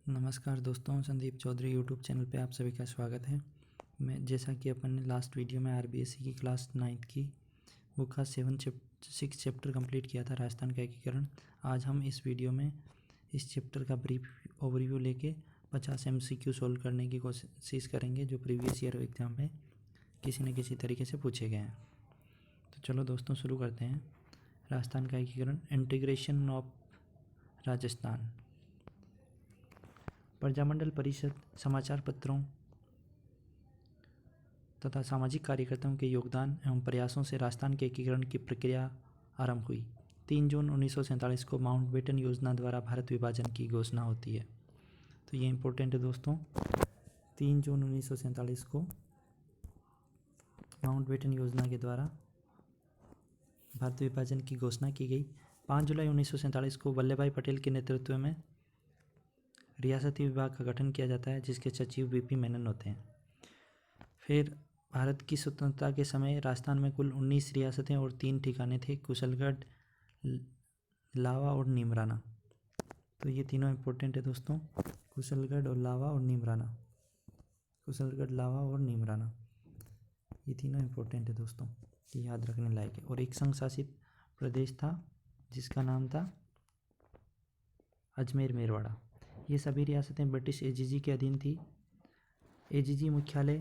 नमस्कार दोस्तों, Sandeep Chaudhary YouTube channel पे आप सभी का स्वागत है। मैं जैसा कि अपन ने लास्ट वीडियो में आरबीएससी की क्लास 9th की बुक का 6 चैप्टर कंप्लीट किया था, राजस्थान का एकीकरण। आज हम इस वीडियो में इस चैप्टर का ब्रीफ ओवरव्यू लेके 50 MCQ सोल्व करने की कोशिश करेंगे, जो प्रीवियस ईयर एग्ज़ाम में किसी न किसी तरीके से पूछे गए हैं। तो चलो दोस्तों शुरू करते हैं। राजस्थान का एकीकरण, इंटीग्रेशन ऑफ राजस्थान। प्रजामंडल परिषद, समाचार पत्रों तथा सामाजिक कार्यकर्ताओं के योगदान एवं प्रयासों से राजस्थान के एकीकरण की प्रक्रिया आरंभ हुई। 3 जून 1947 को माउंटबेटन योजना द्वारा भारत विभाजन की घोषणा होती है। तो ये इम्पोर्टेंट है दोस्तों। 3 जून 1947 को माउंटबेटन योजना के द्वारा भारत विभाजन की घोषणा की गई। 5 जुलाई 1947 को वल्लभ भाई पटेल के नेतृत्व में रियासती विभाग का गठन किया जाता है, जिसके सचिव वीपी मेनन होते हैं। फिर भारत की स्वतंत्रता के समय राजस्थान में कुल 19 रियासतें और 3 ठिकाने थे, कुशलगढ़, लावा और नीमराना। तो ये तीनों इम्पोर्टेंट है दोस्तों, कुशलगढ़ और लावा और नीमराना। कुशलगढ़, लावा और नीमराना, ये तीनों इम्पोर्टेंट है दोस्तों, ये याद रखने लायक है। और एक संघ शासित प्रदेश था जिसका नाम था अजमेर मेरवाड़ा। ये सभी रियासतें ब्रिटिश एजीजी के अधीन थी। एजीजी मुख्यालय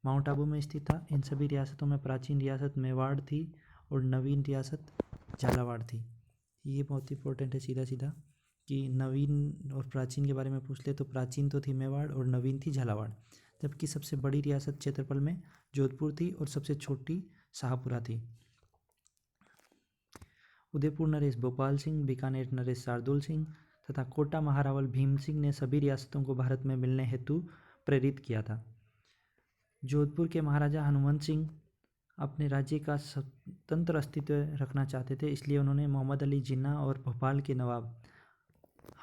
माउंट आबू में स्थित था। इन सभी रियासतों में प्राचीन रियासत मेवाड़ थी और नवीन रियासत झालावाड़ थी। ये बहुत इंपॉर्टेंट है सीधा सीधा कि नवीन और प्राचीन के बारे में पूछ ले तो प्राचीन तो थी मेवाड़ और नवीन थी झालावाड़, जबकि सबसे बड़ी रियासत क्षेत्रफल में जोधपुर थी और सबसे छोटी शाहपुरा थी। उदयपुर नरेश भोपाल सिंह, बीकानेर नरेश शार्दुल सिंह तथा कोटा महारावल भीम सिंह ने सभी रियासतों को भारत में मिलने हेतु प्रेरित किया था। जोधपुर के महाराजा हनुमंत सिंह अपने राज्य का स्वतंत्र अस्तित्व रखना चाहते थे, इसलिए उन्होंने मोहम्मद अली जिन्ना और भोपाल के नवाब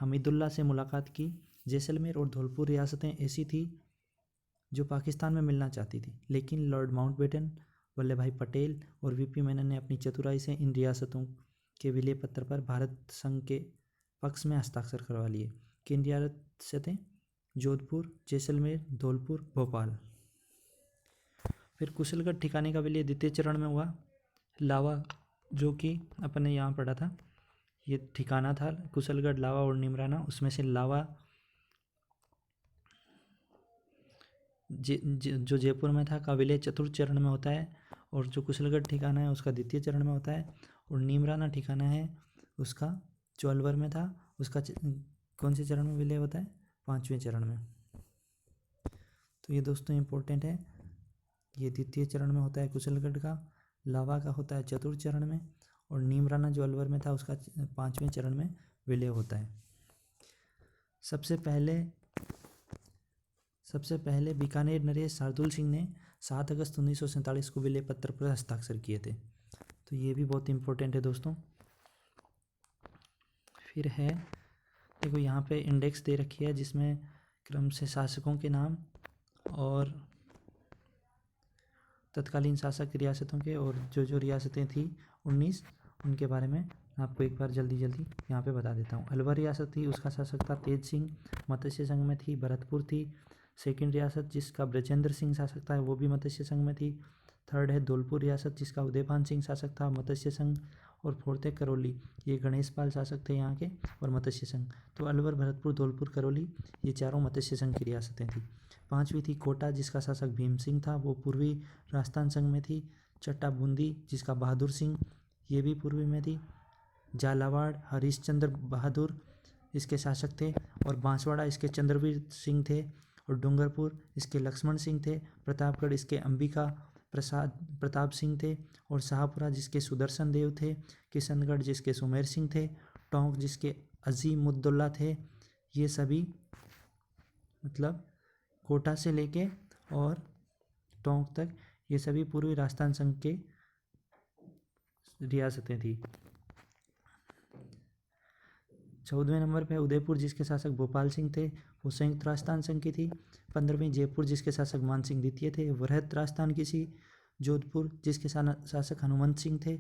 हमीदुल्ला से मुलाकात की। जैसलमेर और धौलपुर रियासतें ऐसी थी जो पाकिस्तान में मिलना चाहती थी, लेकिन लॉर्ड माउंटबेटन, वल्लभ भाई पटेल और वीपी मेनन ने अपनी चतुराई से इन रियासतों के विलय पत्र पर भारत संघ के पक्ष में हस्ताक्षर करवा लिए। किन रियासतें? जोधपुर, जैसलमेर, धौलपुर, भोपाल। फिर कुशलगढ़ ठिकाने का विलय द्वितीय चरण में हुआ। लावा, जो कि अपन ने यहाँ पढ़ा था, ये ठिकाना था कुशलगढ़, लावा और नीमराना। उसमें से लावा जो जयपुर में था का विलय चतुर्थ चरण में होता है, और जो कुशलगढ़ ठिकाना है उसका द्वितीय चरण में होता है, और नीमराना ठिकाना है उसका जो अलवर में था उसका कौन से चरण में विलय होता है? 5वें चरण में। तो ये दोस्तों इम्पोर्टेंट है, ये द्वितीय चरण में होता है कुशलगढ़ का, लावा का होता है चतुर्थ चरण में, और नीमराना जो अलवर में था उसका 5वें चरण में विलय होता है। सबसे पहले बीकानेर नरेश शार्दुल सिंह ने 7 अगस्त 1947 को विलय पत्र पर हस्ताक्षर किए थे। तो ये भी बहुत इम्पोर्टेंट है दोस्तों। फिर है, देखो यहाँ पे इंडेक्स दे रखी है जिसमें क्रम से शासकों के नाम और तत्कालीन शासक रियासतों के और जो रियासतें थी 19, उनके बारे में आपको एक बार जल्दी यहाँ पे बता देता हूँ। अलवर रियासत थी, उसका शासक था तेज सिंह। मत्स्य संघ में थी भरतपुर थी। सेकंड रियासत जिसका ब्रजेंद्र सिंह शासक था, वो भी मत्स्य संघ में थी। थर्ड है धौलपुर रियासत जिसका उदयभान सिंह शासक था, मत्स्य संघ। और फोर्थ है करौली, ये गणेश पाल शासक थे यहाँ के और मत्स्य संघ। तो अलवर, भरतपुर, धौलपुर, करौली, ये चारों मत्स्य संघ की रियासतें थी। 5वीं थी कोटा जिसका शासक भीम सिंह था, वो पूर्वी राजस्थान संघ में थी। छठा बूंदी जिसका बहादुर सिंह, ये भी पूर्वी में थी। झालावाड़ हरिश्चंद्र बहादुर इसके शासक थे, और बांसवाड़ा इसके चंद्रवीर सिंह थे, और डूंगरपुर इसके लक्ष्मण सिंह थे। प्रतापगढ़ इसके अंबिका प्रताप सिंह थे, और शाहपुरा जिसके सुदर्शन देव थे। किशनगढ़ जिसके सुमेर सिंह थे। टोंक जिसके अजीमुद्दौला थे। ये सभी मतलब कोटा से लेके और टोंक तक ये सभी पूर्वी राजस्थान संघ के रियासतें थी। 14वें नंबर पे उदयपुर जिसके शासक भोपाल सिंह थे, वो संयुक्त राजस्थान संघ की थी। 15वीं जयपुर जिसके शासक मान सिंह द्वितीय थे, वृहत राजस्थान की थी। जोधपुर जिसके शासक हनुमंत सिंह थे।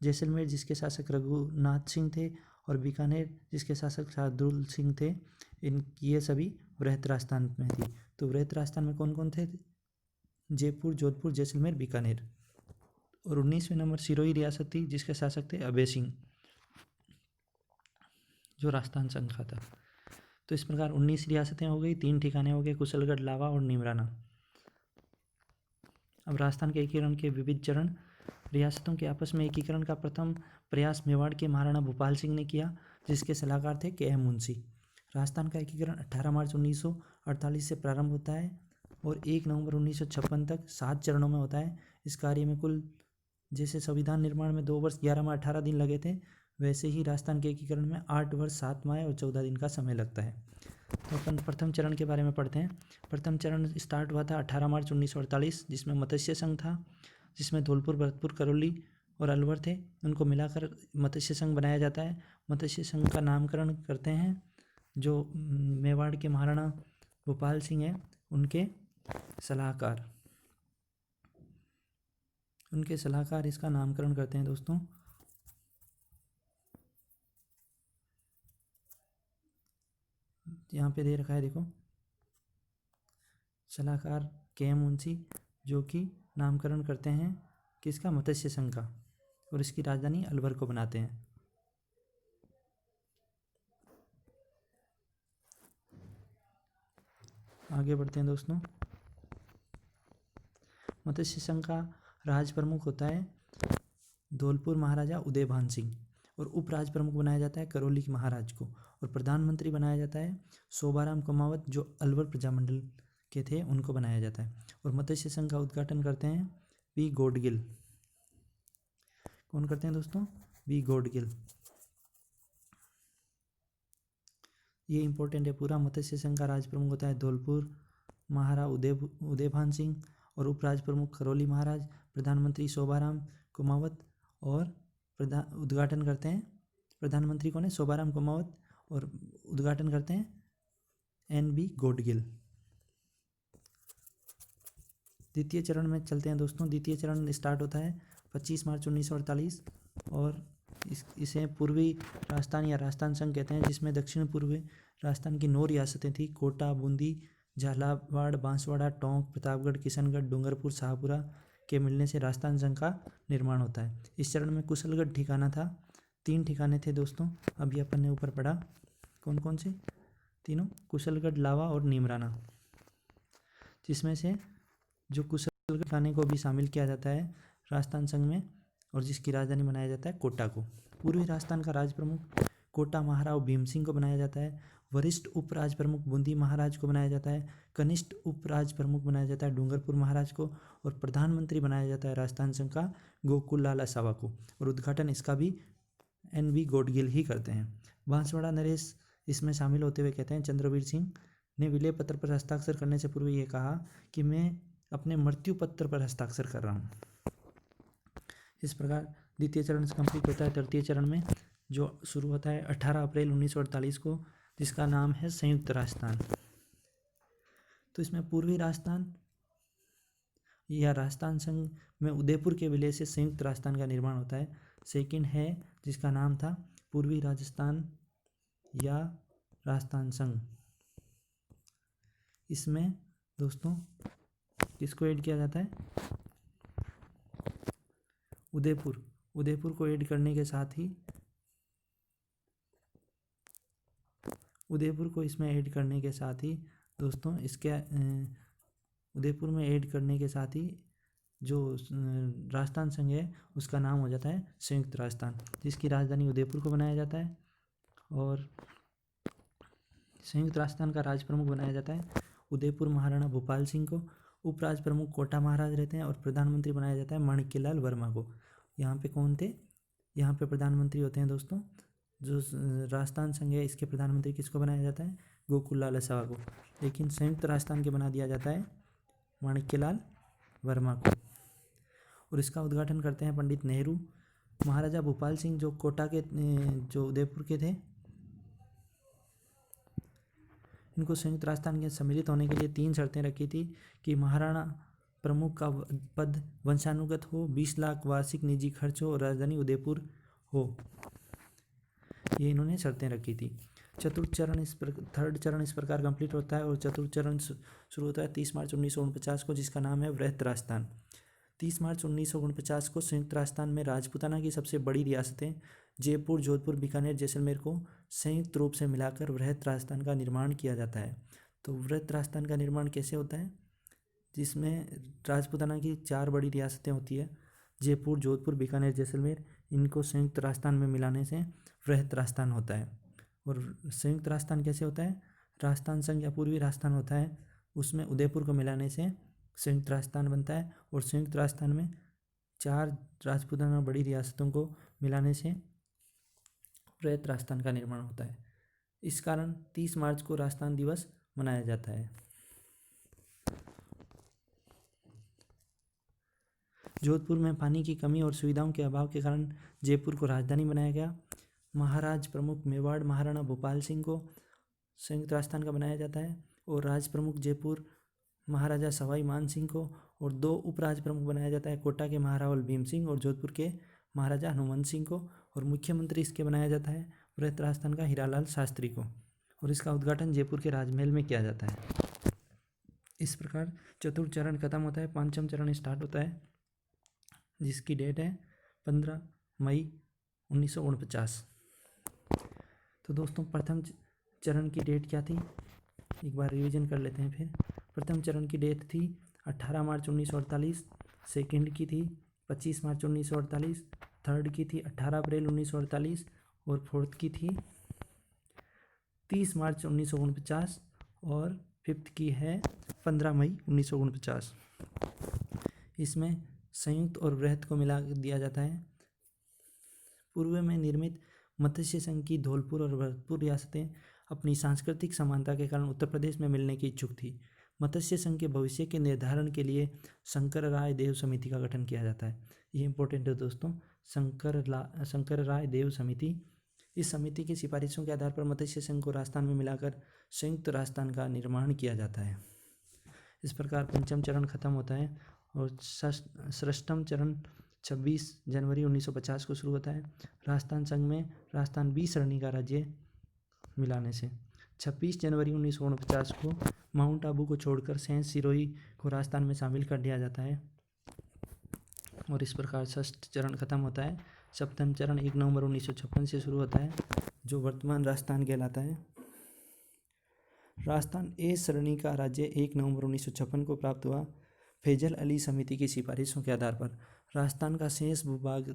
जैसलमेर जिसके शासक रघुनाथ सिंह थे, और बीकानेर जिसके शासक शार्दुल सिंह थे। ये सभी वृहत राजस्थान में थी। तो वृहत राजस्थान में कौन कौन थे? जयपुर, जोधपुर, जैसलमेर, बीकानेर। और 19वें नंबर सिरोही रियासत थी, जिसके शासक थे अभय सिंह, जो राजस्थान संघ का था। तो इस प्रकार 19 रियासतें हो गई, 3 ठिकाने हो गए, कुशलगढ़, लावा और नीमराना। अब राजस्थान के एकीकरण के विविध चरण। रियासतों के आपस में एकीकरण का प्रथम प्रयास मेवाड़ के महाराणा भूपाल सिंह ने किया, जिसके सलाहकार थे के एम मुंशी। राजस्थान का एकीकरण 18 मार्च 1948 से प्रारंभ होता है और 1 नवंबर 1956 तक 7 चरणों में होता है। इस कार्य में कुल, जैसे संविधान निर्माण में 2 वर्ष 11 माह 18 दिन लगे थे, वैसे ही राजस्थान के एकीकरण में 8 वर्ष 7 माह और 14 दिन का समय लगता है। तो अपन प्रथम चरण के बारे में पढ़ते हैं। प्रथम चरण स्टार्ट हुआ था 18 मार्च 1948, जिसमें मत्स्य संघ था, जिसमें धौलपुर, भरतपुर, करौली और अलवर थे। उनको मिलाकर मत्स्य संघ बनाया जाता है। मत्स्य संघ का नामकरण करते हैं जो मेवाड़ के महाराणा भूपाल सिंह हैं, उनके सलाहकार इसका नामकरण करते हैं दोस्तों। यहाँ पे दे रखा है, देखो, सलाहकार के एम मुंशी, जो कि नामकरण करते हैं किसका? मत्स्य संघ का, और इसकी राजधानी अलवर को बनाते हैं। आगे बढ़ते हैं दोस्तों। मत्स्य संघ का राज प्रमुख होता है धौलपुर महाराजा उदयभान सिंह, और उपराज प्रमुख बनाया जाता है करौली के महाराज को, और प्रधानमंत्री बनाया जाता है शोभाराम कुमावत, जो अलवर प्रजामंडल के थे, उनको बनाया जाता है। और मत्स्य संघ का उद्घाटन करते हैं वी गॉडगिल। कौन करते हैं दोस्तों? वी गॉडगिल। ये इंपॉर्टेंट है पूरा। मत्स्य संघ का राज प्रमुख होता है धौलपुर महाराज उदयभान सिंह, और उपराज प्रमुख करौली महाराज, प्रधानमंत्री शोभाराम कुमावत, और उद्घाटन करते हैं, प्रधानमंत्री कौन है? शोभाराम कुमावत, और उद्घाटन करते हैं एन बी गॉडगिल। द्वितीय चरण में चलते हैं दोस्तों। द्वितीय चरण स्टार्ट होता है 25 मार्च 1948, और इसे पूर्वी राजस्थान या राजस्थान संघ कहते हैं, जिसमें दक्षिण पूर्वी राजस्थान की 9 रियासतें थी: कोटा, बूंदी, झालावाड़, बांसवाड़ा, टोंक, प्रतापगढ़, किशनगढ़, डूंगरपुर, शाहपुरा के मिलने से राजस्थान संघ का निर्माण होता है। इस चरण में कुशलगढ़ ठिकाना था। 3 ठिकाने थे दोस्तों, अभी अपन ने ऊपर पढ़ा। कौन कौन से? तीनों, कुशलगढ़, लावा और नीमराना, जिसमें से जो कुशलगढ़ ठिकाने को भी शामिल किया जाता है राजस्थान संघ में, और जिसकी राजधानी बनाया जाता है कोटा को। पूर्वी राजस्थान का राज प्रमुख कोटा महाराव भीम सिंह को बनाया जाता है। वरिष्ठ उपराज प्रमुख बूंदी महाराज को बनाया जाता है। कनिष्ठ उपराज प्रमुख बनाया जाता है डूंगरपुर महाराज को, और प्रधानमंत्री बनाया जाता है राजस्थान संघ का गोकुल लाल असावा को, और उद्घाटन इसका भी एन बी गॉडगिल ही करते हैं। बांसवाड़ा नरेश इसमें शामिल होते हुए कहते हैं, चंद्रवीर सिंह ने विलय पत्र पर हस्ताक्षर करने से पूर्व ये कहा कि मैं अपने मृत्यु पत्र पर हस्ताक्षर कर रहा हूँ। इस प्रकार द्वितीय चरण से कंप्लीट होता है। तृतीय चरण में जो शुरू होता है 18 अप्रैल 1948 को, जिसका नाम है संयुक्त राजस्थान। तो इसमें पूर्वी राजस्थान या राजस्थान संघ में उदयपुर के विलय से संयुक्त राजस्थान का निर्माण होता है। सेकंड है जिसका नाम था पूर्वी राजस्थान या राजस्थान संघ। इसमें दोस्तों किसको ऐड किया जाता है? उदयपुर को ऐड करने के साथ ही उदयपुर को इसमें ऐड करने के साथ ही दोस्तों इसके उदयपुर में ऐड करने के साथ ही जो राजस्थान संघ है उसका नाम हो जाता है संयुक्त राजस्थान, जिसकी राजधानी उदयपुर को बनाया जाता है। और संयुक्त राजस्थान का राज प्रमुख बनाया जाता है उदयपुर महाराणा भूपाल सिंह को। उपराज प्रमुख कोटा महाराज रहते हैं, और प्रधानमंत्री बनाया जाता है माणिक्यलाल वर्मा को। यहाँ पे कौन थे? यहाँ पे प्रधानमंत्री होते हैं दोस्तों, जो राजस्थान संघ है इसके प्रधानमंत्री किसको बनाया जाता है? गोकुल लाल असावा को। लेकिन संयुक्त राजस्थान के बना दिया जाता है माणिक्यलाल वर्मा को, और इसका उद्घाटन करते हैं पंडित नेहरू। महाराजा भूपाल सिंह जो कोटा के जो उदयपुर के थे, इनको संयुक्त राजस्थान के सम्मिलित होने के लिए 3 शर्तें रखी थी कि महाराणा प्रमुख का पद वंशानुगत हो, 20 लाख वार्षिक निजी खर्च हो, और राजधानी उदयपुर हो। ये इन्होंने शर्तें रखी थी। थर्ड चरण इस प्रकार कंप्लीट होता है और चतुर्थ चरण शुरू होता है 30 मार्च 1949 को, जिसका नाम है वृहत राजस्थान। 30 मार्च 1949 को संयुक्त राजस्थान में राजपूताना की सबसे बड़ी रियासतें जयपुर, जोधपुर, बीकानेर, जैसलमेर को संयुक्त रूप से मिलाकर वृहत राजस्थान का निर्माण किया जाता है। तो वृहत राजस्थान का निर्माण कैसे होता है? जिसमें राजपूताना की 4 बड़ी रियासतें होती है, जयपुर, जोधपुर, बीकानेर, जैसलमेर, इनको संयुक्त राजस्थान में मिलाने से वृहत राजस्थान होता है। और संयुक्त राजस्थान कैसे होता है? राजस्थान संघ या पूर्वी राजस्थान होता है, उसमें उदयपुर को मिलाने से संयुक्त राजस्थान बनता है। और संयुक्त राजस्थान में 4 राजपूताना बड़ी रियासतों को मिलाने से वृहत राजस्थान का निर्माण होता है। इस कारण 30 मार्च को राजस्थान दिवस मनाया जाता है। जोधपुर में पानी की कमी और सुविधाओं के अभाव के कारण जयपुर को राजधानी बनाया गया। महाराज प्रमुख मेवाड़ महाराणा भोपाल सिंह को संयुक्त राजस्थान का बनाया जाता है और राज प्रमुख जयपुर महाराजा सवाई मान सिंह को, और 2 उपराज प्रमुख बनाया जाता है, कोटा के महारावल भीम सिंह और जोधपुर के महाराजा हनुमंत सिंह को, और मुख्यमंत्री इसके बनाया जाता है वृहत राजस्थान का हीरालाल शास्त्री को, और इसका उद्घाटन जयपुर के राजमहल में किया जाता है। इस प्रकार चतुर्थ चरण खत्म होता है, पंचम चरण स्टार्ट होता है, जिसकी डेट है 15 मई 1949। तो दोस्तों प्रथम चरण की डेट क्या थी, एक बार रिवीजन कर लेते हैं फिर। प्रथम चरण की डेट थी 18 मार्च 1948, सेकंड की थी 25 मार्च 1948, थर्ड की थी 18 अप्रैल 1948 और फोर्थ की थी 30 मार्च 1949 और फिफ्थ की है 15 मई 1949। इसमें संयुक्त और वृहत को मिला दिया जाता है। पूर्व में निर्मित मत्स्य संघ की धौलपुर और भरतपुर रियासतें अपनी सांस्कृतिक समानता के कारण उत्तर प्रदेश में मिलने की इच्छुक थी। मत्स्य संघ के भविष्य के निर्धारण के लिए शंकर राय देव समिति का गठन किया जाता है। ये इंपॉर्टेंट है दोस्तों, शंकर राय देव समिति। इस समिति की सिफारिशों के आधार पर मत्स्य संघ को राजस्थान में मिलाकर संयुक्त राजस्थान का निर्माण किया जाता है। इस प्रकार पंचम चरण खत्म होता है और षष्ठम चरण 26 जनवरी 1950 को शुरू होता है। राजस्थान संघ में राजस्थान 20 श्रेणी का राज्य मिलाने से 26 जनवरी 1949 को माउंट आबू को छोड़कर शेष सिरोही को राजस्थान में शामिल कर दिया जाता है और इस प्रकार षष्ठ चरण खत्म होता है। सप्तम चरण 1 नवंबर 1956 से शुरू होता है, जो वर्तमान राजस्थान कहलाता है। राजस्थान ए श्रेणी का राज्य 1 नवंबर 1956 को प्राप्त हुआ। फैजल अली समिति की सिफारिशों के आधार पर राजस्थान का शेष भूभाग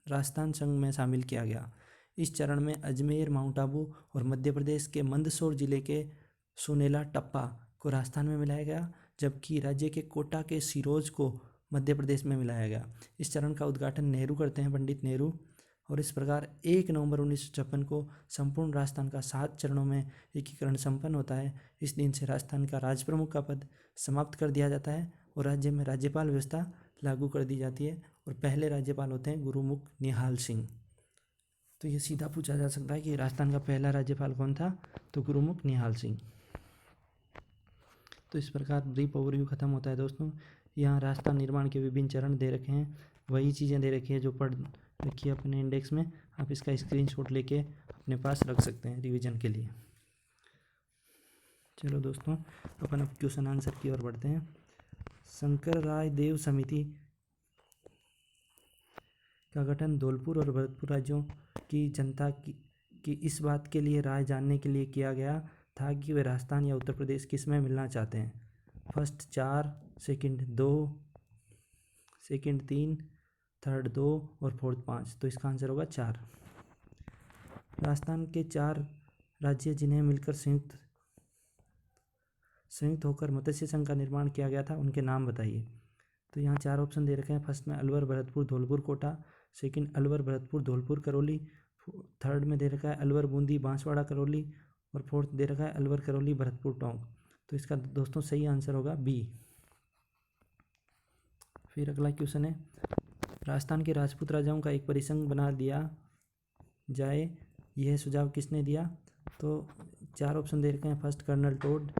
राजस्थान संघ में शामिल किया गया। इस चरण में अजमेर, माउंट आबू और मध्य प्रदेश के मंदसौर जिले के सुनेला टप्पा को राजस्थान में मिलाया गया, जबकि राज्य के कोटा के सिरोज को मध्य प्रदेश में मिलाया गया। इस चरण का उद्घाटन नेहरू करते हैं, पंडित नेहरू। और इस प्रकार 1 नवंबर 1956 को संपूर्ण राजस्थान का 7 चरणों में एकीकरण संपन्न होता है। इस दिन से राजस्थान का राज प्रमुख का पद समाप्त कर दिया जाता है और राज्य में राज्यपाल व्यवस्था लागू कर दी जाती है और पहले राज्यपाल होते हैं गुरुमुख निहाल सिंह। तो ये सीधा पूछा जा सकता है कि राजस्थान का पहला राज्यपाल कौन था, तो गुरुमुख निहाल सिंह। तो इस प्रकार ब्रीफ ओवरव्यू खत्म होता है दोस्तों। यहाँ राजस्थान निर्माण के विभिन्न चरण दे रखे हैं, वही चीज़ें दे रखी है जो पढ़ रखी है अपने इंडेक्स में। आप इसका स्क्रीनशॉट लेके अपने पास रख सकते हैं रिवीजन के लिए। चलो दोस्तों, अपन अब क्वेश्चन आंसर की ओर बढ़ते हैं। शंकर राय देव समिति का गठन धौलपुर और भरतपुर राज्यों की जनता की इस बात के लिए राय जानने के लिए किया गया था कि वे राजस्थान या उत्तर प्रदेश किस में मिलना चाहते हैं। फर्स्ट 4, सेकंड 2, सेकंड 3, थर्ड 2 और फोर्थ 5। तो इसका आंसर होगा 4। राजस्थान के 4 राज्य जिन्हें मिलकर संयुक्त होकर मत्स्य संघ का निर्माण किया गया था, उनके नाम बताइए। तो यहाँ 4 ऑप्शन दे रखे हैं। फर्स्ट में अलवर, भरतपुर, धौलपुर, कोटा। सेकंड अलवर, भरतपुर, धौलपुर, करौली। थर्ड में दे रखा है अलवर, बूंदी, बांसवाड़ा, करौली। और फोर्थ दे रखा है अलवर, करौली, भरतपुर, टोंक। तो इसका दोस्तों सही आंसर होगा बी। फिर अगला क्वेश्चन है, राजस्थान के राजपूत राजाओं का एक परिसंघ बना दिया जाए, यह सुझाव किसने दिया। तो 4 ऑप्शन दे रखे हैं। First Colonel Tod,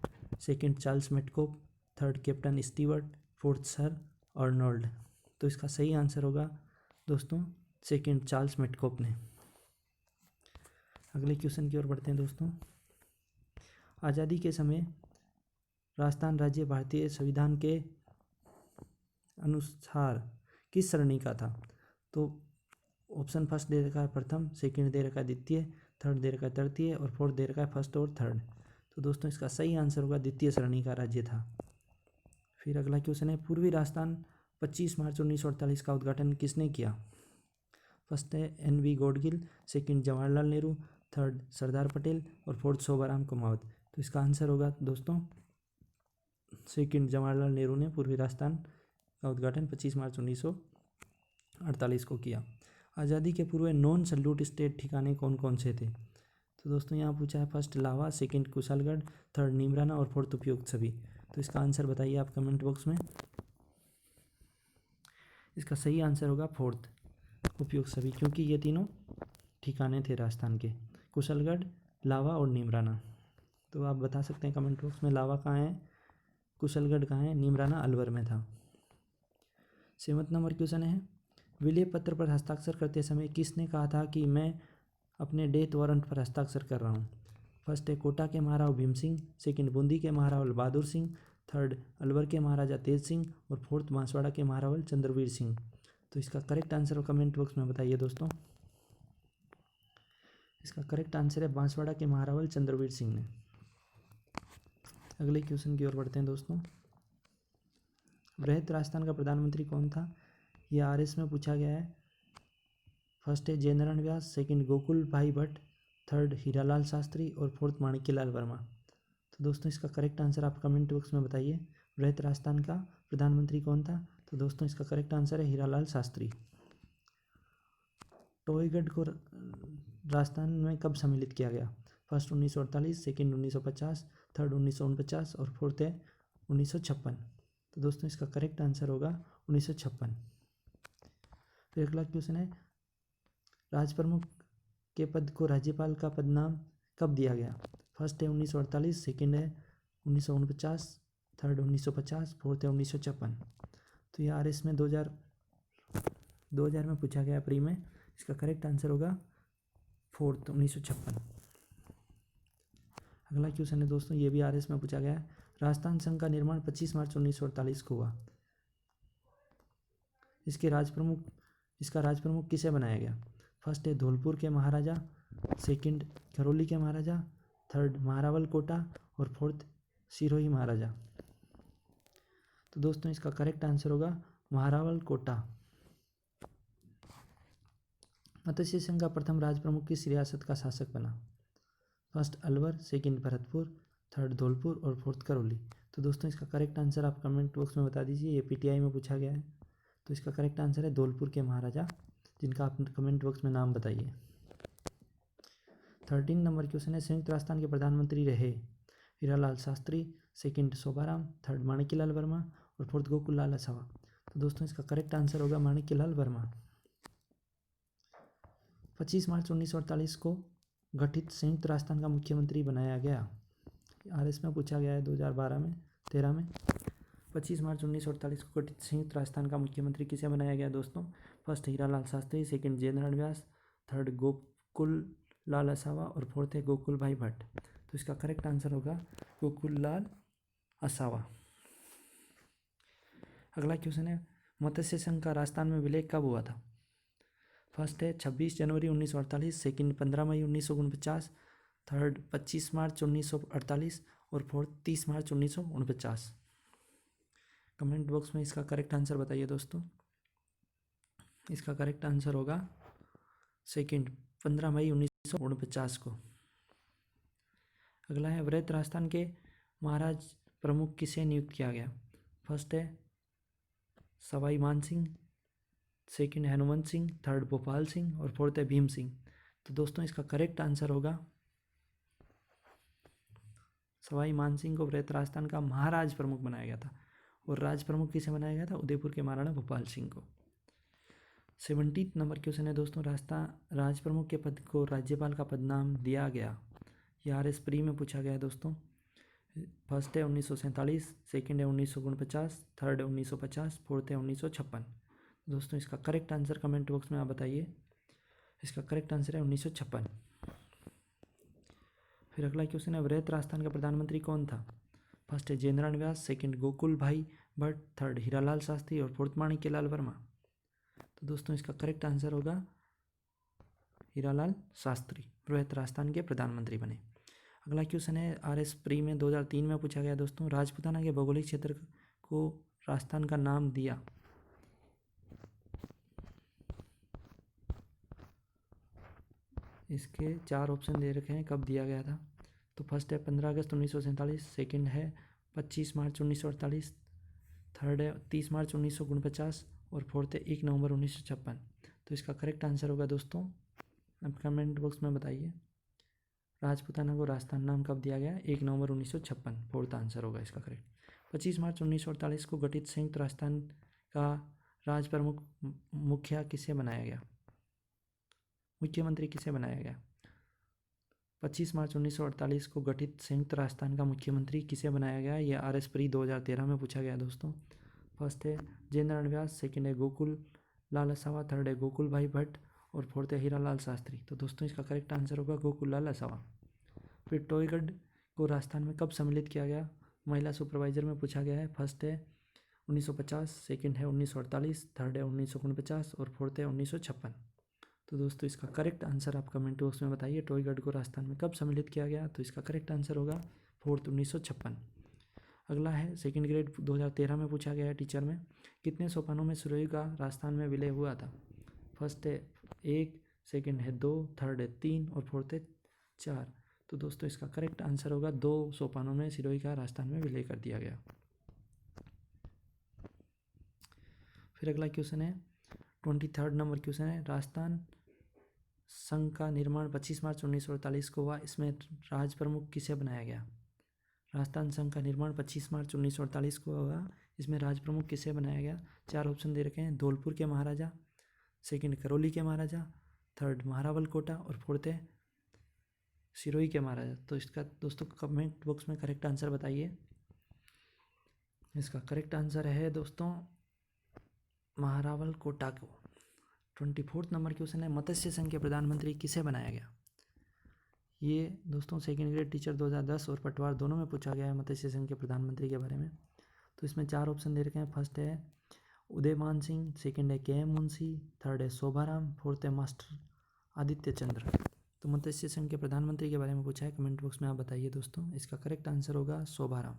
second Charles Metcalfe, third Captain Stewart, fourth sir Arnold. तो इसका सही आंसर होगा दोस्तों सेकंड चार्ल्स मेटकोप ने। अगले क्वेश्चन की ओर बढ़ते हैं दोस्तों। आज़ादी के समय राजस्थान राज्य भारतीय संविधान के अनुसार किस श्रेणी का था? तो ऑप्शन फर्स्ट दे रखा है प्रथम, सेकंड दे रखा है द्वितीय, थर्ड दे रखा है तृतीय और फोर्थ दे रखा है फर्स्ट और थर्ड। तो दोस्तों इसका सही आंसर होगा द्वितीय श्रेणी का राज्य था। फिर अगला क्वेश्चन है, पूर्वी राजस्थान 25 मार्च 1948 का उद्घाटन किसने किया? फर्स्ट है NV Gadgil, second Jawaharlal Nehru, third Sardar Patel और फोर्थ शोभाराम कमावत। तो इसका आंसर होगा दोस्तों सेकंड, जवाहरलाल नेहरू ने पूर्वी राजस्थान का उद्घाटन 25 मार्च 1948 को किया। आज़ादी के पूर्व नॉन सल्यूट स्टेट ठिकाने कौन कौन से थे? तो दोस्तों यहाँ पूछा है फर्स्ट लावा, सेकंड कुशलगढ़, थर्ड नीमराना और फोर्थ उपयुक्त सभी। तो इसका आंसर बताइए आप कमेंट बॉक्स में। इसका सही आंसर होगा फोर्थ, उपयुक्त सभी, क्योंकि ये तीनों ठिकाने थे राजस्थान के, कुशलगढ़, लावा और नीमराना। तो आप बता सकते हैं कमेंट बॉक्स में लावा कहाँ है, कुशलगढ़ कहाँ है, नीमराना अलवर में था। 7वां नंबर क्वेश्चन है, विलय पत्र पर हस्ताक्षर करते समय किसने कहा था कि मैं अपने डेथ वारंट पर हस्ताक्षर कर रहा हूँ? फर्स्ट है कोटा के महाराव भीम सिंह, सेकंड बूंदी के महारावल बहादुर सिंह, थर्ड अलवर के महाराजा तेज सिंह और फोर्थ बांसवाड़ा के महारावल चंद्रवीर सिंह। तो इसका करेक्ट आंसर कमेंट बॉक्स में बताइए दोस्तों। इसका करेक्ट आंसर है बांसवाड़ा के महारावल चंद्रवीर सिंह ने। अगले क्वेश्चन की ओर बढ़ते हैं दोस्तों। वृहत राजस्थान का प्रधानमंत्री कौन था? यह RS में पूछा गया है। फर्स्ट है जयनारायण व्यास, सेकंड गोकुल भाई भट्ट, थर्ड हीरालाल शास्त्री और फोर्थ माणिक्यलाल वर्मा। तो दोस्तों इसका करेक्ट आंसर आप कमेंट बॉक्स में बताइए। वृहत राजस्थान का प्रधानमंत्री कौन था? तो दोस्तों इसका करेक्ट आंसर है हीरालाल शास्त्री। टोईगढ़ को राजस्थान में कब सम्मिलित किया गया? फर्स्ट 1948, सेकंड 1950, थर्ड 1949 और फोर्थ है 1956। तो दोस्तों इसका करेक्ट आंसर होगा 1956। फिर अगला क्वेश्चन है, राज प्रमुख के पद को राज्यपाल का पदनाम कब दिया गया? फर्स्ट है 1948, सेकंड है 1949, थर्ड 1950, फोर्थ है 1956। तो ये RS में 2000 में पूछा गया प्री में। इसका करेक्ट आंसर होगा फोर्थ, 1956। अगला क्वेश्चन है दोस्तों, ये भी RS में पूछा गया है। राजस्थान संघ का निर्माण 25 मार्च 1948 को हुआ। इसका राज प्रमुख किसे बनाया गया? फर्स्ट है धौलपुर के महाराजा, सेकंड करौली के महाराजा, थर्ड महारावल कोटा और फोर्थ सिरोही महाराजा। तो दोस्तों इसका करेक्ट आंसर होगा महारावल कोटा। मत्स्य संघ का प्रथम राज प्रमुख किस रियासत का शासक बना? First Alwar, second Bharatpur, third Dholpur और फोर्थ करौली। तो दोस्तों इसका करेक्ट आंसर आप कमेंट बॉक्स में बता दीजिए। ये PTI में पूछा गया है। तो इसका करेक्ट आंसर है धौलपुर के महाराजा, जिनका आप कमेंट बॉक्स में नाम बताइए। 13 नंबर क्वेश्चन है, संयुक्त राजस्थान के प्रधानमंत्री रहे हीरालाल शास्त्री, सेकंड शोभाराम, थर्ड माणिक्यलाल वर्मा और फोर्थ गोकुल लाल आसावा। तो दोस्तों इसका करेक्ट आंसर होगा माणिक्यलाल वर्मा। 25 मार्च 1948 को गठित संयुक्त राजस्थान का मुख्यमंत्री बनाया गया। RS में पूछा गया है 2013 में। 25 मार्च 1948 को गठित संयुक्त राजस्थान का मुख्यमंत्री किसे बनाया गया दोस्तों? फर्स्ट हीरालाल शास्त्री, सेकंड जयनारायण व्यास, थर्ड गोकुल लाल आसावा और फोर्थ है गोकुल भाई भट्ट। तो इसका करेक्ट आंसर होगा गोकुल लाल आसावा। अगला क्वेश्चन है, मत्स्य संघ का राजस्थान में विलय कब हुआ था? फर्स्ट है 26 जनवरी 1948, सेकंड 15 मई 1949, थर्ड 25 मार्च 1948 और फोर्थ 30 मार्च 1949। कमेंट बॉक्स में इसका करेक्ट आंसर बताइए दोस्तों। इसका करेक्ट आंसर होगा सेकंड, 15 मई 1949 को। अगला है, वृहत राजस्थान के महाराज प्रमुख किसे नियुक्त किया गया? फर्स्ट है सवाई मान सिंह, सेकंड हनुमंत सिंह, थर्ड भोपाल सिंह और फोर्थ है भीम सिंह। तो दोस्तों इसका करेक्ट आंसर होगा सवाई मान सिंह को वृहत राजस्थान का महाराज प्रमुख बनाया गया था। और राज प्रमुख किसे बनाया गया था? उदयपुर के महाराणा भोपाल सिंह को। 17 नंबर क्वेश्चन है दोस्तों, राज प्रमुख के पद को राज्यपाल का पदनाम दिया गया। यह RS प्री में पूछा गया है दोस्तों। फर्स्ट है 1947, सेकंड है 1949, थर्ड है 1950, फोर्थ है 1956। दोस्तों इसका करेक्ट आंसर कमेंट बॉक्स में आप बताइए। इसका करेक्ट आंसर है 1956। फिर अगला क्वेश्चन है वृहत राजस्थान का प्रधानमंत्री कौन था? फर्स्ट है जेंद्रनाथ व्यास, सेकंड गोकुल भाई भट्ट, थर्ड हीरालाल शास्त्री और फोर्थ माणिक्यलाल वर्मा। तो दोस्तों इसका करेक्ट आंसर होगा हीरालाल शास्त्री वृहत राजस्थान के प्रधानमंत्री बने। अगला क्वेश्चन है RS प्री में 2003 में पूछा गया दोस्तों, राजपूताना के भौगोलिक क्षेत्र को राजस्थान का नाम दिया। इसके 4 ऑप्शन दे रखे हैं कब दिया गया था। तो फर्स्ट है 15 अगस्त 1947, सेकंड है 25 मार्च 1948, थर्ड है 30 मार्च 1949 और फोर्थ है 1 नवंबर 1956। तो इसका करेक्ट आंसर होगा दोस्तों, आप कमेंट बॉक्स में बताइए, राजपूताना को राजस्थान नाम कब दिया गया? 1 नवंबर 1956 फोर्थ आंसर होगा इसका करेक्ट। 25 मार्च 1948 को गठित संयुक्त राजस्थान का राज प्रमुख मुखिया किसे बनाया गया? मुख्यमंत्री किसे बनाया गया? 25 मार्च 1948 को गठित संयुक्त राजस्थान का मुख्यमंत्री किसे बनाया गया? यह RS प्री 2013 में पूछा गया दोस्तों। फर्स्ट है जेंद्रनाथ व्यास, सेकंड है गोकुल लाल असावा, थर्ड है गोकुल भाई भट्ट और फोर्थ है हीरालाल शास्त्री। तो दोस्तों इसका करेक्ट आंसर होगा गोकुल लाल असावा। फिर टोयगढ़ को राजस्थान में कब सम्मिलित किया गया? महिला सुपरवाइजर में पूछा गया है। फर्स्ट है 1950, सेकंड है 1948, थर्ड है 1949 और फोर्थ है 1956। तो दोस्तों इसका करेक्ट आंसर आप कमेंट बॉक्स में बताइए, टोयगढ़ को राजस्थान में कब सम्मिलित किया गया? तो इसका करेक्ट आंसर होगा फोर्थ 1956। अगला है सेकंड ग्रेड 2013 में पूछा गया है टीचर में, कितने सोपानों में सिरोही का राजस्थान में विलय हुआ था? फर्स्ट है 1, सेकंड है 2, थर्ड है 3 और फोर्थ है 4। तो दोस्तों इसका करेक्ट आंसर होगा 2 सोपानों में सिरोही का राजस्थान में विलय कर दिया गया। फिर अगला क्वेश्चन है 23rd नंबर क्वेश्चन है, राजस्थान संघ का निर्माण 25 मार्च 1948 को हुआ, इसमें राज प्रमुख किसे बनाया गया? राजस्थान संघ का निर्माण 25 मार्च 1948 को हुआ, इसमें राज प्रमुख किसे बनाया गया? 4 ऑप्शन दे रखे हैं, धौलपुर के महाराजा, सेकंड करौली के महाराजा, थर्ड महारावल कोटा और फोर्थ है सिरोही के महाराजा। तो इसका दोस्तों कमेंट बॉक्स में करेक्ट आंसर बताइए। इसका करेक्ट आंसर है दोस्तों महारावल कोटा को। 24th नंबर क्वेश्चन है, मत्स्य संघ के प्रधानमंत्री किसे बनाया गया? ये दोस्तों सेकंड ग्रेड टीचर 2010 और पटवार दोनों में पूछा गया है मत्स्य संघ के प्रधानमंत्री के बारे में। तो इसमें 4 ऑप्शन दे रखे हैं, फर्स्ट है उदयमान सिंह, सेकंड है KM मुंशी, थर्ड है शोभाराम, फोर्थ है मास्टर आदित्य चंद्र। तो मत्स्य संघ के प्रधानमंत्री के बारे में पूछा है, कमेंट बॉक्स में आप बताइए दोस्तों। इसका करेक्ट आंसर होगा शोभाराम।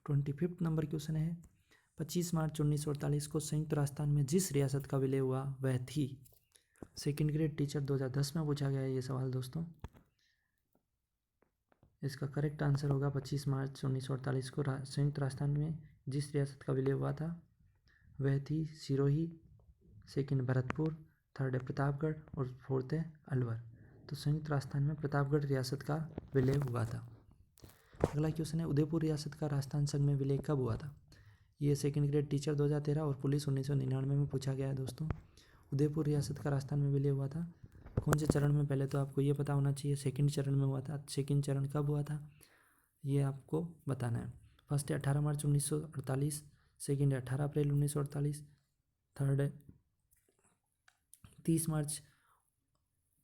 25th नंबर क्वेश्चन है, 25 मार्च 1948 को संयुक्त राजस्थान में जिस रियासत का विलय हुआ वह थी? सेकंड ग्रेड टीचर 2010 में पूछा गया है ये सवाल दोस्तों। इसका करेक्ट आंसर होगा 25 मार्च 1948 को संयुक्त राजस्थान में जिस रियासत का विलय हुआ था वह थी सिरोही, सेकंड भरतपुर, थर्ड है प्रतापगढ़ और फोर्थ है अलवर। तो संयुक्त राजस्थान में प्रतापगढ़ रियासत का विलय हुआ था। अगला क्वेश्चन है, उदयपुर रियासत का राजस्थान संघ में विलय कब हुआ था? ये सेकंड ग्रेड टीचर 2013 और पुलिस 1999 में पूछा गया है दोस्तों। उदयपुर रियासत का राजस्थान में विलय हुआ था कौन से चरण में? पहले तो आपको ये पता होना चाहिए, सेकंड चरण में हुआ था। सेकंड चरण कब हुआ था ये आपको बताना है। फर्स्ट है 18 मार्च 1948, सेकंड है 18 अप्रैल 1948, थर्ड है 30 मार्च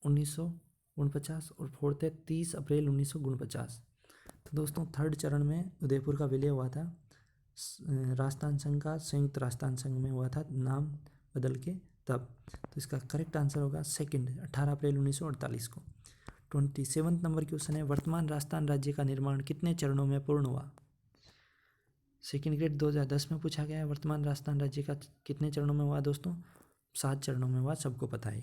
1949 और फोर्थ है 30 अप्रैल 1949। तो दोस्तों थर्ड चरण में उदयपुर का विलय हुआ था राजस्थान संघ का, संयुक्त राजस्थान संघ में हुआ था नाम बदल के तब। तो इसका करेक्ट आंसर होगा सेकंड 18 अप्रैल 1948 को। 27th नंबर क्वेश्चन है, वर्तमान राजस्थान राज्य का निर्माण कितने चरणों में पूर्ण हुआ? सेकंड ग्रेड 2010 में पूछा गया है, वर्तमान राजस्थान राज्य का कितने चरणों में हुआ दोस्तों? 7 चरणों में हुआ, सबको पता है।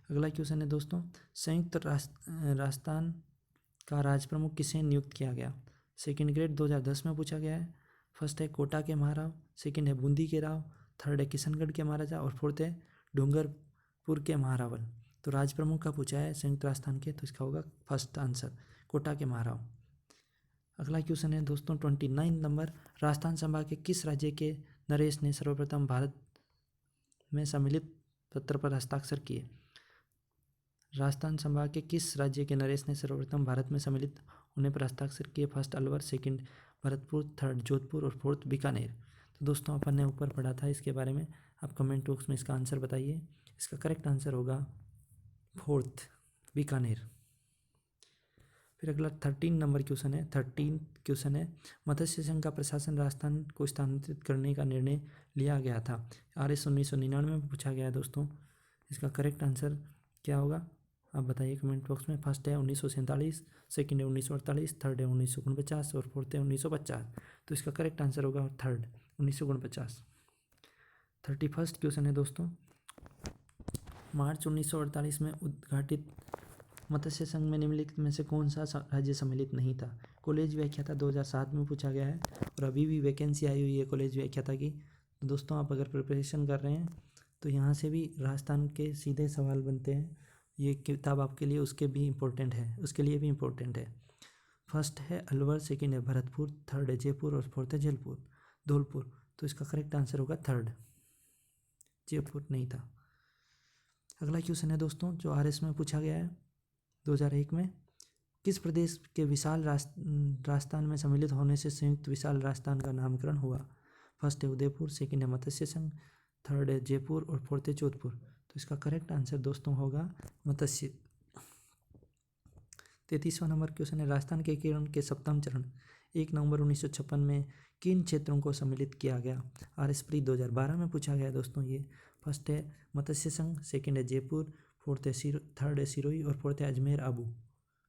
अगला क्वेश्चन है दोस्तों, संयुक्त राजस्थान का राज प्रमुख किसे नियुक्त किया गया? सेकंड ग्रेड 2010 में पूछा गया है। फर्स्ट है कोटा के महाराव, सेकंड है बूंदी के राव, थर्ड है किशनगढ़ के महाराजा और फोर्थ है डूंगरपुर के महारावल। तो राज प्रमुख का पूछा है संयुक्त राजस्थान के, तो इसका होगा फर्स्ट आंसर कोटा के महाराव। अगला क्वेश्चन है दोस्तों 29 नंबर, राजस्थान संभाग के किस राज्य के नरेश ने सर्वप्रथम भारत में सम्मिलित पत्र पर हस्ताक्षर किए? राजस्थान संभाग के किस राज्य के नरेश ने सर्वप्रथम भारत में सम्मिलित होने पर हस्ताक्षर किए? First Alwar, second Bharatpur, third Jodhpur और फोर्थ बीकानेर। तो दोस्तों अपन ने ऊपर पढ़ा था इसके बारे में, आप कमेंट बॉक्स में इसका आंसर बताइए। इसका करेक्ट आंसर होगा फोर्थ बीकानेर। फिर अगला 13 नंबर क्वेश्चन है। 13 क्वेश्चन है, मत्स्य संघ का प्रशासन राजस्थान को स्थानांतरित करने का निर्णय लिया गया था। RS 1999 में पूछा गया है दोस्तों। इसका करेक्ट आंसर क्या होगा आप बताइए कमेंट बॉक्स में। फर्स्ट है 1947, सेकंड है 1948, थर्ड है 1949 और फोर्थ है 1950। तो इसका करेक्ट आंसर होगा थर्ड 1949। 31 क्वेश्चन है दोस्तों, मार्च 1948 में उद्घाटित मत्स्य संघ में निम्नलिखित में से कौन सा राज्य सम्मिलित नहीं था। कॉलेज व्याख्याता 2007 में पूछा गया है और अभी भी वैकेंसी आई हुई है कॉलेज व्याख्याता की। तो दोस्तों आप अगर प्रिपरेशन कर रहे हैं तो यहाँ से भी राजस्थान के सीधे सवाल बनते हैं। ये किताब आपके लिए उसके लिए भी इम्पोर्टेंट है। फर्स्ट है अलवर, सेकंड है भरतपुर, थर्ड है जयपुर और फोर्थ है धौलपुर। तो इसका करेक्ट आंसर होगा थर्ड, जयपुर नहीं था। अगला क्वेश्चन है दोस्तों जो RS में पूछा गया है 2001 में, किस प्रदेश के विशाल राजस्थान में सम्मिलित होने से संयुक्त विशाल राजस्थान का नामकरण हुआ। फर्स्ट है उदयपुर, सेकंड है मत्स्य संघ, थर्ड है जयपुर और फोर्थ है जोधपुर। तो इसका करेक्ट आंसर दोस्तों होगा मत्स्य। 33वां नंबर क्वेश्चन है, राजस्थान के एकीकरण के सप्तम चरण 1 नवंबर 1956 में किन क्षेत्रों को सम्मिलित किया गया। RS प्री 2012 में पूछा गया है दोस्तों ये। फर्स्ट है मत्स्य संघ, सेकंड है जयपुर, थर्ड है सिरोही और फोर्थ है अजमेर आबू।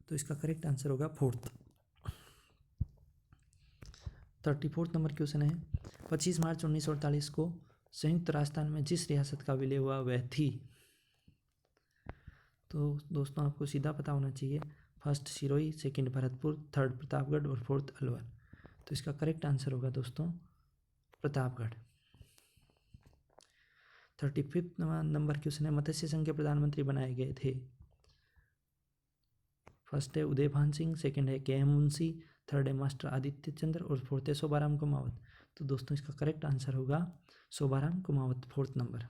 तो इसका करेक्ट आंसर होगा फोर्थ। 34 नंबर क्वेश्चन है, 25 मार्च 1948 को संयुक्त राजस्थान में जिस रियासत का विलय हुआ वह थी। तो दोस्तों आपको सीधा पता होना चाहिए। First Sirohi, second Bharatpur, third Pratapgarh और फोर्थ अलवर। तो इसका करेक्ट आंसर होगा दोस्तों प्रतापगढ़। 35 नंबर क्वेश्चन है, मत्स्य संघ के प्रधानमंत्री बनाए गए थे। फर्स्ट है उदय भान सिंह, सेकंड है KM मुंशी, थर्ड है मास्टर आदित्य चंद्र और फोर्थ है शोभाराम कुमावत। तो दोस्तों इसका करेक्ट आंसर होगा Shobharam Kumawat, fourth number.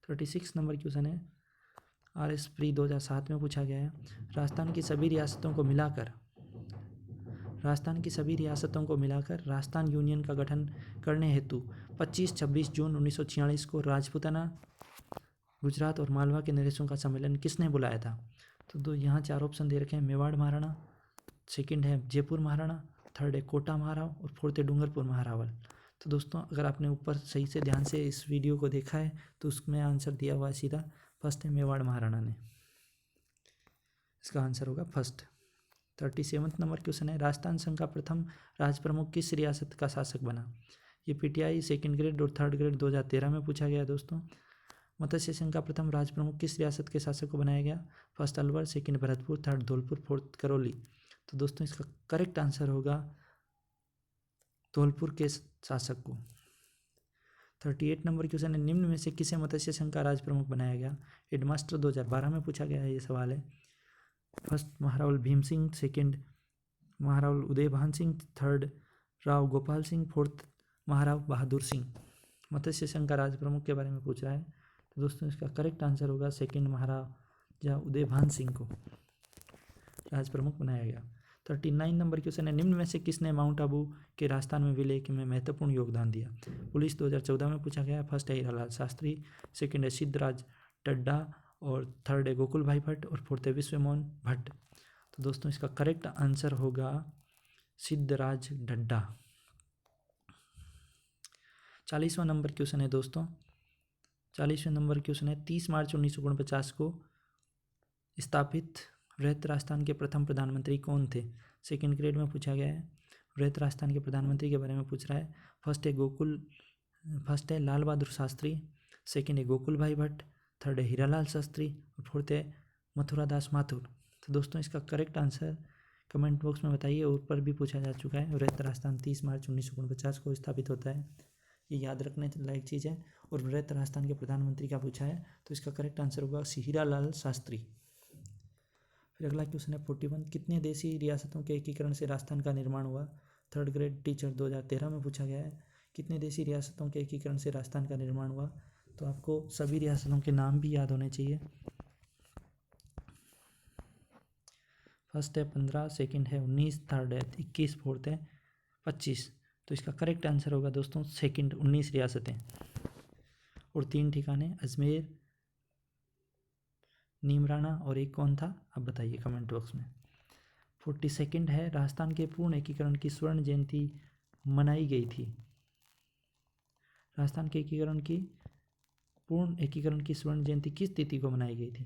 36 number question है, RS प्री 2007 में पूछा गया है, राजस्थान की सभी रियासतों को मिलाकर राजस्थान यूनियन का गठन करने हेतु 25-26 जून 1946 को राजपूताना, गुजरात और मालवा के नरेशों का सम्मेलन किसने बुलाया था। तो यहाँ 4 ऑप्शन दे रखे हैं, मेवाड़ महाराणा, सेकंड है जयपुर महाराणा, थर्ड है कोटा महाराव और फोर्थ है डूंगरपुर महारावल। तो दोस्तों अगर आपने ऊपर सही से ध्यान से इस वीडियो को देखा है तो उसमें आंसर दिया हुआ है सीधा, फर्स्ट है मेवाड़ महाराणा ने। इसका आंसर होगा फर्स्ट। 37 नंबर क्वेश्चन है, राजस्थान संघ का प्रथम राज प्रमुख किस रियासत का शासक बना। ये PTI सेकंड ग्रेड और थर्ड ग्रेड 2013 में पूछा गया दोस्तों। मत्स्य संघ का प्रथम राज प्रमुख किस रियासत के शासक को बनाया गया। First Alwar, second Bharatpur, third Dholpur, fourth Karauli. तो दोस्तों इसका करेक्ट आंसर होगा धौलपुर के शासक को। 38 नंबर क्वेश्चन है, निम्न में से किसे मत्स्य संघ का राज प्रमुख बनाया गया। हेडमास्टर 2012 में पूछा गया है ये सवाल है। फर्स्ट महारावल भीम सिंह, सेकंड महारावल उदय भान सिंह, थर्ड राव गोपाल सिंह, फोर्थ महाराव बहादुर सिंह। मत्स्य संघ का राज प्रमुख के बारे में पूछ रहा है। तो दोस्तों इसका करेक्ट आंसर होगा सेकंड महाराजा उदय भान सिंह को राज प्रमुख बनाया गया। 39 नंबर क्वेश्चन है, निम्न में से किसने माउंट आबू के राजस्थान में विलय में महत्वपूर्ण योगदान दिया। पुलिस 2014 में पूछा गया। फर्स्ट है हीरालाल शास्त्री, सेकंड है सिद्धराज टड्डा और थर्ड है गोकुल भाई भट्ट और फोर्थ है विश्वमोहन भट्ट। तो दोस्तों इसका करेक्ट आंसर होगा सिद्धराज टड्डा। 40वां नंबर क्वेश्चन है दोस्तों। 40वें नंबर क्वेश्चन है, 30 मार्च 1949 को स्थापित वृहत राजस्थान के प्रथम प्रधानमंत्री कौन थे। सेकंड ग्रेड में पूछा गया है। वृहत राजस्थान के प्रधानमंत्री के बारे में पूछ रहा है। फर्स्ट है लाल बहादुर शास्त्री, सेकंड है गोकुल भाई भट्ट, थर्ड है हीरालाल शास्त्री और फोर्थ है मथुरा दास माथुर। तो दोस्तों इसका करेक्ट आंसर कमेंट बॉक्स में बताइए। और ऊपर भी पूछा जा चुका है। वृहत राजस्थान 30 मार्च 1949 को स्थापित होता है, ये याद रखने लायक चीज़ है। और वृहत राजस्थान के प्रधानमंत्री का पूछा है तो इसका करेक्ट आंसर होगा हीरालाल शास्त्री। फिर अगला क्वेश्चन है 41, कितने देशी रियासतों के एकीकरण से राजस्थान का निर्माण हुआ। थर्ड ग्रेड टीचर 2013 में पूछा गया है। कितने देशी रियासतों के एकीकरण से राजस्थान का निर्माण हुआ। तो आपको सभी रियासतों के नाम भी याद होने चाहिए। फर्स्ट है 15, सेकंड है 19, थर्ड है 21, फोर्थ है 25। तो इसका करेक्ट आंसर होगा दोस्तों सेकंड 19 रियासतें और 3 ठिकाने अजमेर, नीमराना और एक कौन था आप बताइए कमेंट बॉक्स में। 42 है, राजस्थान के पूर्ण एकीकरण की स्वर्ण जयंती मनाई गई थी। राजस्थान के पूर्ण एकीकरण की स्वर्ण जयंती किस तिथि को मनाई गई थी?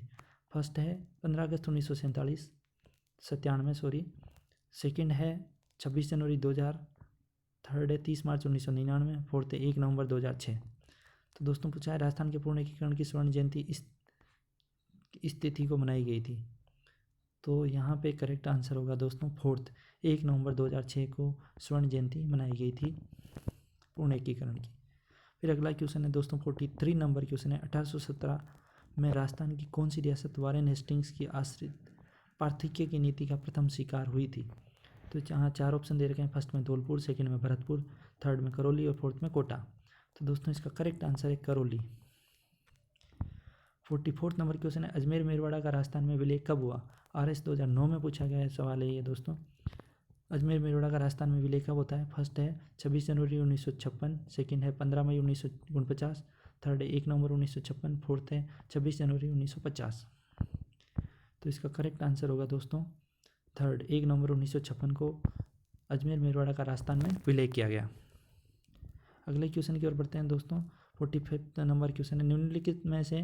फर्स्ट है 15 अगस्त 1997। सेकंड है 26 जनवरी 2000। थर्ड है 30 मार्च 1999। फोर्थ है 1 नवंबर 2006। तो दोस्तों पूछा है राजस्थान के पूर्ण एकीकरण की स्वर्ण जयंती इस तिथि को मनाई गई थी। तो यहाँ पे करेक्ट आंसर होगा दोस्तों फोर्थ, 1 नवंबर 2006 को स्वर्ण जयंती मनाई गई थी पूर्ण एकीकरण की। फिर अगला क्वेश्चन है दोस्तों 43 नंबर क्वेश्चन है, 1817 में राजस्थान की कौन सी रियासत वारेन हेस्टिंग्स की आश्रित पार्थिक्य की नीति का प्रथम शिकार हुई थी? तो यहाँ 4 ऑप्शन दे रखे हैं, फर्स्ट में धौलपुर, सेकंड में भरतपुर, थर्ड में करौली और फोर्थ में कोटा। तो दोस्तों इसका करेक्ट आंसर है करौली। 44 नंबर क्वेश्चन है, अजमेर मेरवाड़ा का राजस्थान में विलय कब हुआ? RS 2009 में पूछा गया है सवाल है ये दोस्तों। अजमेर मेरवाड़ा का राजस्थान में विलय कब होता है? फर्स्ट है 26 जनवरी 1956, सेकंड है 15 मई 1949, थर्ड है 1 नवंबर 1956, फोर्थ है 26 जनवरी 1950। तो इसका करेक्ट आंसर होगा दोस्तों थर्ड, 1 नवंबर 1956 को अजमेर मेरवाड़ा का राजस्थान में विलय किया गया। अगले क्वेश्चन की ओर बढ़ते हैं दोस्तों। 45 नंबर क्वेश्चन है, निम्नलिखित में से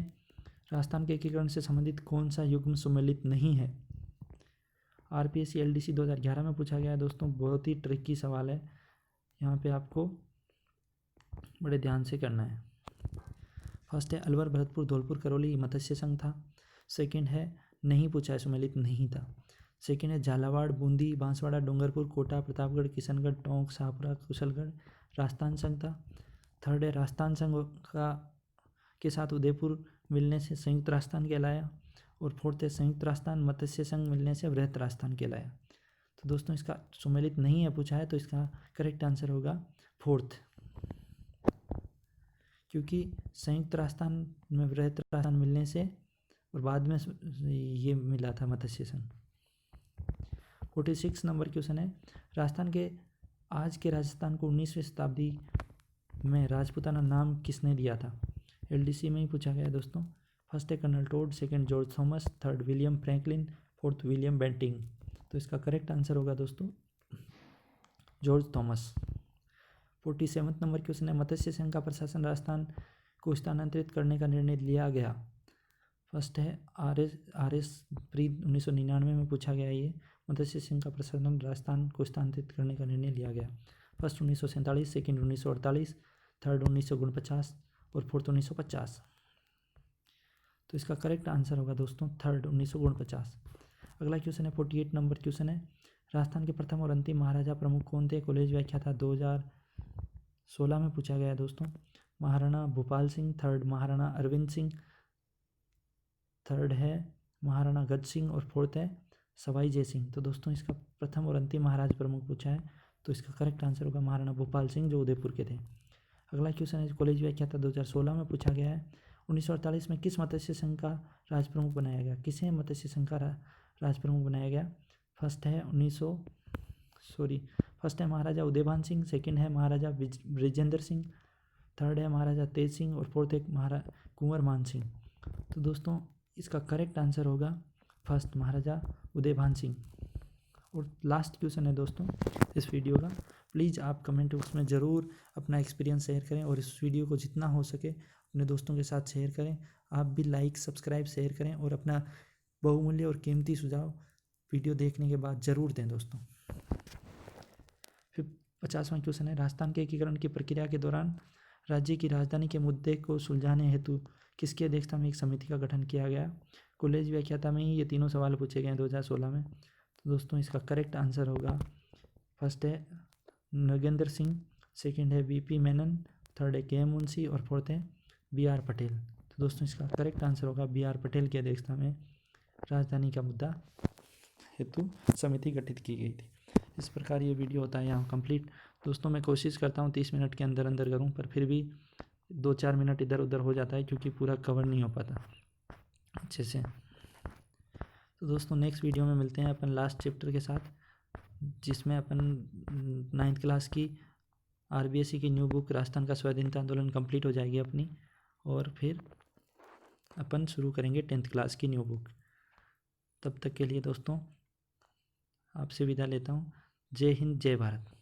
राजस्थान के एकीकरण से संबंधित कौन सा युग्म सम्मिलित नहीं है? RPSC LDC 2011 में पूछा गया है दोस्तों, बहुत ही ट्रिकी सवाल है, यहाँ पे आपको बड़े ध्यान से करना है। फर्स्ट है अलवर, भरतपुर, धौलपुर, करौली मत्स्य संघ था। सेकंड है नहीं पूछा है, सम्मिलित नहीं था। सेकंड है झालावाड़, बूंदी, बांसवाड़ा, डूंगरपुर, कोटा, प्रतापगढ़, किशनगढ़, टोंक, शाहपुरा, कुशलगढ़ राजस्थान संघ था। थर्ड है राजस्थान संघ के साथ उदयपुर मिलने से संयुक्त राजस्थान कहलाया। और फोर्थ है संयुक्त राजस्थान मत्स्य संघ मिलने से वृहत राजस्थान कहलाया। तो दोस्तों इसका सम्मिलित नहीं है पूछा है, तो इसका करेक्ट आंसर होगा फोर्थ, क्योंकि संयुक्त राजस्थान में वृहत राजस्थान मिलने से और बाद में ये मिला था मत्स्य संघ। 46 नंबर क्वेश्चन है, राजस्थान के आज के राजस्थान को 19वीं शताब्दी में राजपूताना नाम किसने दिया था? LDC में ही पूछा गया है दोस्तों। फर्स्ट है colonel Tod, second George Thomas, third William Franklin, fourth William Bentinck. तो इसका करेक्ट आंसर होगा दोस्तों जॉर्ज थॉमस। 47 नंबर क्वेश्चन है, मत्स्य संघ का प्रशासन राजस्थान को स्थानांतरित करने का निर्णय लिया गया। फर्स्ट है RS प्री 1999 में पूछा गया ये, मत्स्य संघ का प्रशासन राजस्थान को स्थानांतरित करने का निर्णय लिया गया। फर्स्ट 1947, सेकंड 1948, थर्ड 1949 और फोर्थ 1950। तो इसका करेक्ट आंसर होगा दोस्तों थर्ड 1949। अगला क्वेश्चन है 48 नंबर क्वेश्चन है, राजस्थान के प्रथम और अंतिम महाराजा प्रमुख कौन थे? कॉलेज व्याख्याता 2016 में पूछा गया है दोस्तों। महाराणा भूपाल सिंह, थर्ड महाराणा अरविंद सिंह, थर्ड है महाराणा गज सिंह और फोर्थ है सवाई जय सिंह। तो दोस्तों इसका प्रथम और अंतिम महाराज प्रमुख पूछा है, तो इसका करेक्ट आंसर होगा महाराणा भूपाल सिंह जो उदयपुर के थे। अगला क्वेश्चन है कॉलेज व्याख्याता 2016 में पूछा गया है, 1948 में किस मत्स्य संघ का राज प्रमुख बनाया गया? किसे मत्स्य संघ का राज प्रमुख बनाया गया? फर्स्ट है महाराजा उदयभान सिंह, सेकंड है महाराजा ब्रिजेंद्र सिंह, थर्ड है महाराजा तेज सिंह और फोर्थ है कुंवर मान सिंह। तो दोस्तों इसका करेक्ट आंसर होगा फर्स्ट महाराजा उदयभान सिंह। और लास्ट क्वेश्चन है दोस्तों इस वीडियो का, प्लीज़ आप कमेंट बॉक्स में ज़रूर अपना एक्सपीरियंस शेयर करें और इस वीडियो को जितना हो सके अपने दोस्तों के साथ शेयर करें। आप भी लाइक सब्सक्राइब शेयर करें और अपना बहुमूल्य और कीमती सुझाव वीडियो देखने के बाद ज़रूर दें दोस्तों। फिर 50वां क्वेश्चन है, राजस्थान के एकीकरण की प्रक्रिया के दौरान राज्य की राजधानी के मुद्दे को सुलझाने हेतु किसकी अध्यक्षता में एक समिति का गठन किया गया? कॉलेज व्याख्याता में ही ये तीनों सवाल पूछे गए हैं 2016 में। तो दोस्तों इसका करेक्ट आंसर होगा फर्स्ट है नगेंद्र सिंह, सेकंड है VP मेनन, थर्ड है KM मुंशी और फोर्थ है BR पटेल। तो दोस्तों इसका करेक्ट आंसर होगा BR पटेल की अध्यक्षता में राजधानी का मुद्दा हेतु समिति गठित की गई थी। इस प्रकार ये वीडियो होता है यहाँ कंप्लीट। दोस्तों मैं कोशिश करता हूँ 30 मिनट के अंदर अंदर करूँ, पर फिर भी 2-4 मिनट इधर उधर हो जाता है क्योंकि पूरा कवर नहीं हो पाता अच्छे से। तो दोस्तों नेक्स्ट वीडियो में मिलते हैं अपन लास्ट चैप्टर के साथ, जिसमें अपन 9th क्लास की RBSC की न्यू बुक राजस्थान का स्वाधीनता आंदोलन कंप्लीट हो जाएगी अपनी, और फिर अपन शुरू करेंगे 10th क्लास की न्यू बुक। तब तक के लिए दोस्तों आपसे विदा लेता हूँ। जय हिंद, जय भारत।